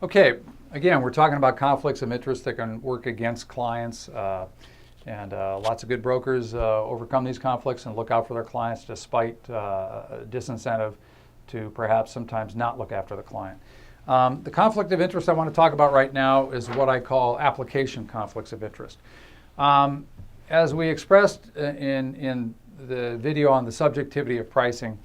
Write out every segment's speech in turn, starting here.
Okay, again, we're talking about conflicts of interest that can work against clients, and lots of good brokers overcome these conflicts and look out for their clients despite disincentive to perhaps sometimes not look after the client. The conflict of interest I want to talk about right now is what I call application conflicts of interest. As we expressed in the video on the subjectivity of pricing,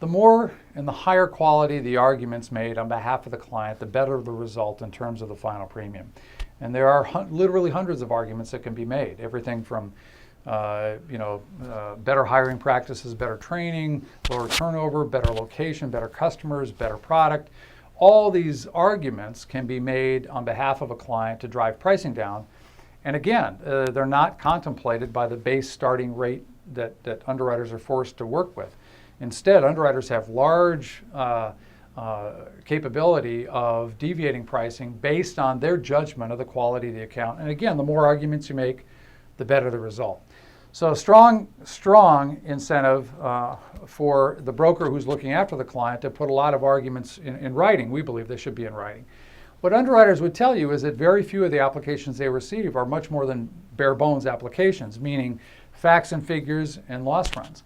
the more and the higher quality the arguments made on behalf of the client, the better the result in terms of the final premium. And there are literally hundreds of arguments that can be made. Everything from better hiring practices, better training, lower turnover, better location, better customers, better product. All these arguments can be made on behalf of a client to drive pricing down. And again, they're not contemplated by the base starting rate that underwriters are forced to work with. Instead, underwriters have large capability of deviating pricing based on their judgment of the quality of the account. And again, the more arguments you make, the better the result. So strong incentive for the broker who's looking after the client to put a lot of arguments in writing. We believe they should be in writing. What underwriters would tell you is that very few of the applications they receive are much more than bare bones applications, meaning facts and figures and loss runs.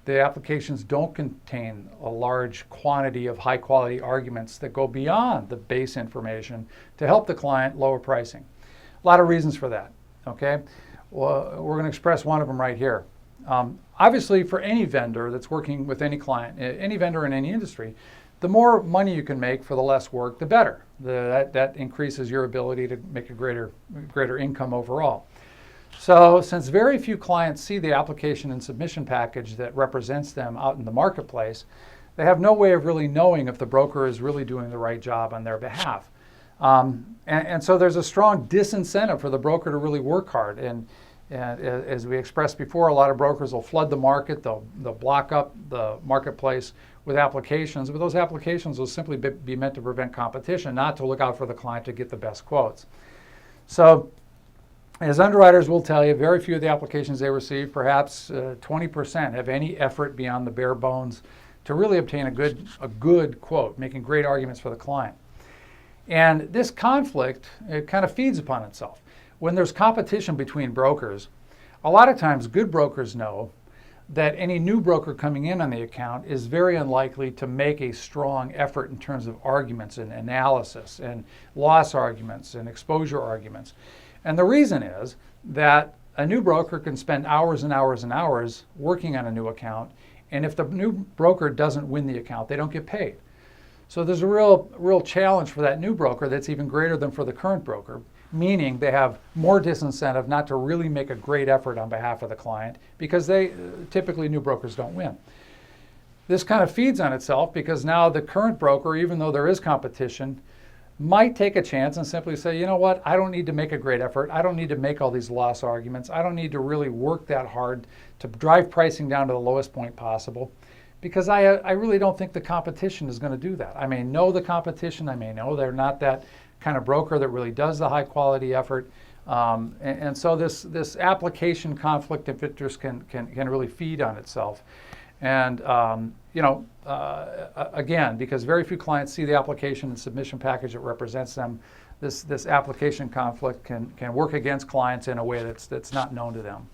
The applications don't contain a large quantity of high quality arguments that go beyond the base information to help the client lower pricing. A lot of reasons for that, okay? Well, we're going to express one of them right here. Obviously, for any vendor that's working with any client, any vendor in any industry, the more money you can make for the less work, the better. That increases your ability to make a greater income overall. So since very few clients see the application and submission package that represents them out in the marketplace, they have no way of really knowing if the broker is really doing the right job on their behalf. And so there's a strong disincentive for the broker to really work hard. And as we expressed before, a lot of brokers will flood the market, they'll block up the marketplace with applications, but those applications will simply be meant to prevent competition, not to look out for the client to get the best quotes. So as underwriters will tell you, very few of the applications they receive, perhaps 20%, have any effort beyond the bare bones to really obtain a good quote, making great arguments for the client. And this conflict, it kind of feeds upon itself. When there's competition between brokers, a lot of times good brokers know that any new broker coming in on the account is very unlikely to make a strong effort in terms of arguments and analysis and loss arguments and exposure arguments. And the reason is that a new broker can spend hours and hours and hours working on a new account, and if the new broker doesn't win the account, they don't get paid. So there's a real challenge for that new broker that's even greater than for the current broker, meaning they have more disincentive not to really make a great effort on behalf of the client because typically new brokers don't win. This kind of feeds on itself because now the current broker, even though there is competition, might take a chance and simply say, you know what, I don't need to make a great effort. I don't need to make all these loss arguments. I don't need to really work that hard to drive pricing down to the lowest point possible because I really don't think the competition is going to do that. I may know the competition. I may know they're not that kind of broker that really does the high quality effort. And so this application conflict of interest can really feed on itself. And again, because very few clients see the application and submission package that represents them, this application conflict can work against clients in a way that's not known to them.